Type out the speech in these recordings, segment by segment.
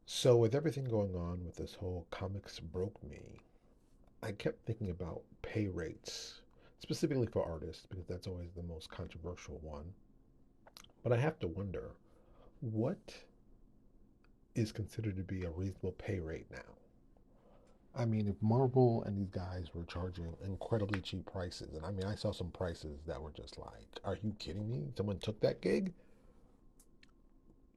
So, with everything going on with this whole comics broke me, I kept thinking about pay rates, specifically for artists, because that's always the most controversial one. But I have to wonder, what is considered to be a reasonable pay rate now? I mean, if Marvel and these guys were charging incredibly cheap prices, and I mean, I saw some prices that were just like, are you kidding me? Someone took that gig?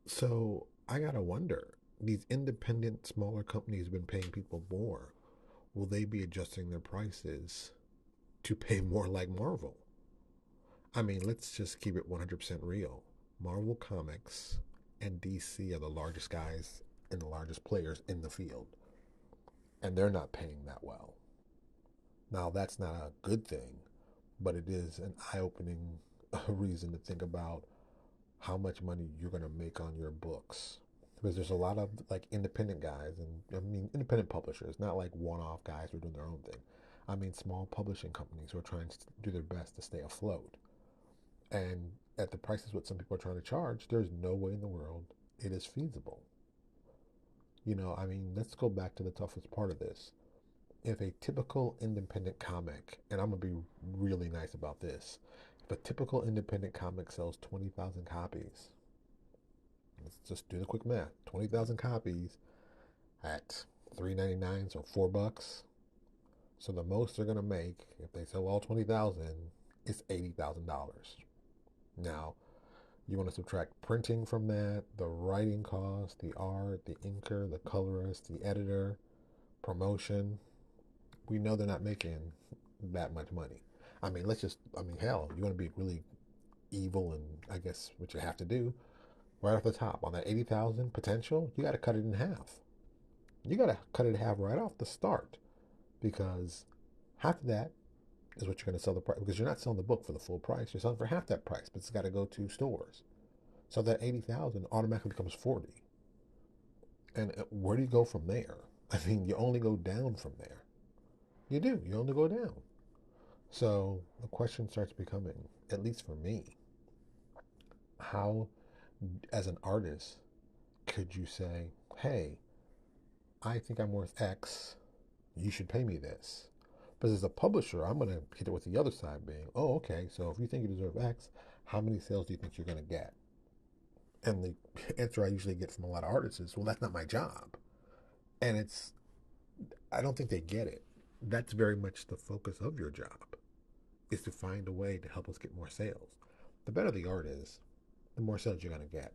So, I gotta wonder, these independent, smaller companies have been paying people more. Will they be adjusting their prices to pay more like Marvel? I mean, let's just keep it 100% real. Marvel Comics and DC are the largest guys and the largest players in the field, and they're not paying that well. Now, that's not a good thing, but it is an eye opening reason to think about how much money you're going to make on your books. Because there's a lot of like independent guys, and I mean independent publishers, not like one-off guys who are doing their own thing. I mean small publishing companies who are trying to do their best to stay afloat. And at the prices what some people are trying to charge, there's no way in the world it is feasible. I mean, let's go back to the toughest part of this. If a typical independent comic, and I'm gonna be really nice about this, if a typical independent comic sells 20,000 copies, let's just do the quick math. 20,000 copies at 3.99, so $4. So the most they're gonna make if they sell all 20,000 is $80,000. Now, you want to subtract printing from that, the writing cost, the art, the inker, the colorist, the editor, promotion. We know they're not making that much money. I mean, hell, you want to be really evil, and I guess what you have to do right off the top on that 80,000 potential, you got to cut it in half. You got to cut it in half right off the start because half of that is what you're going to sell the price because you're not selling the book for the full price. You're selling for half that price, but it's got to go to stores. So that 80,000 automatically becomes 40. And where do you go from there? I mean, you only go down from there. You do. You only go down. So the question starts becoming, at least for me, how, as an artist, could you say, hey, I think I'm worth X. You should pay me this. But as a publisher, I'm going to hit it with the other side being, oh, okay, so if you think you deserve X, how many sales do you think you're going to get? And the answer I usually get from a lot of artists is, well, that's not my job. And I don't think they get it. That's very much the focus of your job, is to find a way to help us get more sales. The better the art is, the more sales you're going to get.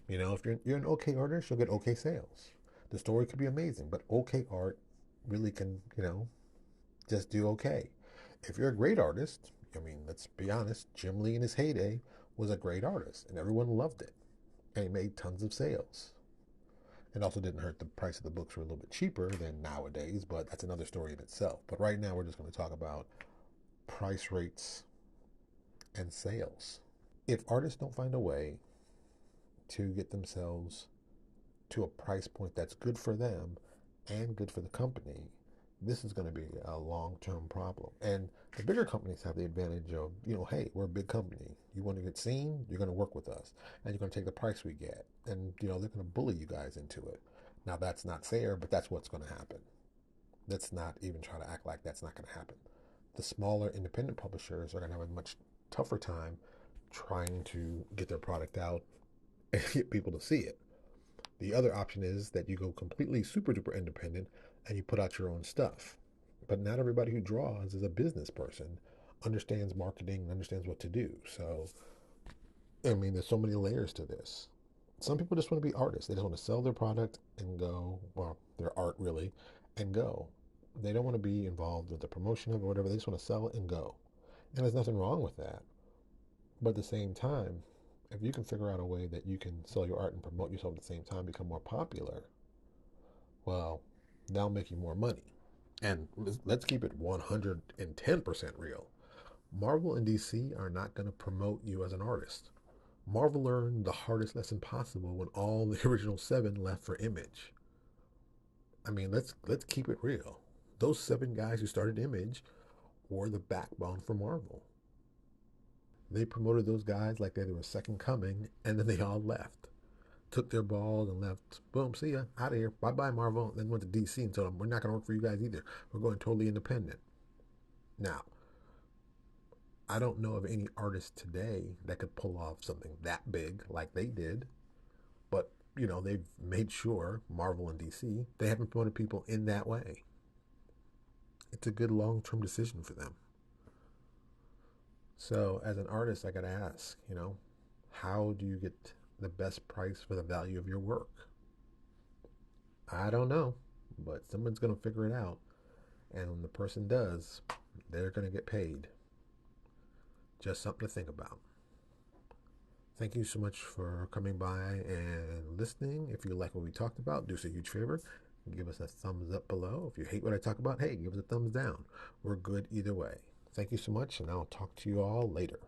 If you're an okay artist, you'll get okay sales. The story could be amazing, but okay art really can, just do okay. If you're a great artist, I mean, let's be honest, Jim Lee in his heyday was a great artist and everyone loved it. And he made tons of sales. It also didn't hurt the price of the books were a little bit cheaper than nowadays, but that's another story in itself. But right now, we're just going to talk about price rates and sales. If artists don't find a way to get themselves to a price point that's good for them and good for the company, this is going to be a long-term problem. And the bigger companies have the advantage of, hey, we're a big company. You want to get seen, you're going to work with us, and you're going to take the price we get. And, they're going to bully you guys into it. Now, that's not fair, but that's what's going to happen. Let's not even try to act like that's not going to happen. The smaller independent publishers are going to have a much tougher time trying to get their product out and get people to see it. The other option is that you go completely super duper independent and you put out your own stuff. But not everybody who draws is a business person, understands marketing, understands what to do. So, I mean, there's so many layers to this. Some people just want to be artists. They just want to sell their product and go, well, their art really, and go. They don't want to be involved with the promotion of it or whatever. They just want to sell it and go. And there's nothing wrong with that. But at the same time, if you can figure out a way that you can sell your art and promote yourself at the same time, become more popular, well, that'll make you more money. And let's keep it 110% real. Marvel and DC are not going to promote you as an artist. Marvel learned the hardest lesson possible when all the original seven left for Image. I mean, let's keep it real. Those seven guys who started Image were the backbone for Marvel. They promoted those guys like they were second coming, and then they all left. took their balls and left. Boom, see ya, out of here. Bye bye, Marvel. Then went to DC and told them, we're not going to work for you guys either. We're going totally independent. Now, I don't know of any artist today that could pull off something that big like they did. But, they've made sure, Marvel and DC, they haven't promoted people in that way. It's a good long term decision for them. So, as an artist, I got to ask, how do you get the best price for the value of your work? I don't know, but someone's going to figure it out. And when the person does, they're going to get paid. Just something to think about. Thank you so much for coming by and listening. If you like what we talked about, do us a huge favor. Give us a thumbs up below. If you hate what I talk about, hey, give us a thumbs down. We're good either way. Thank you so much, and I'll talk to you all later.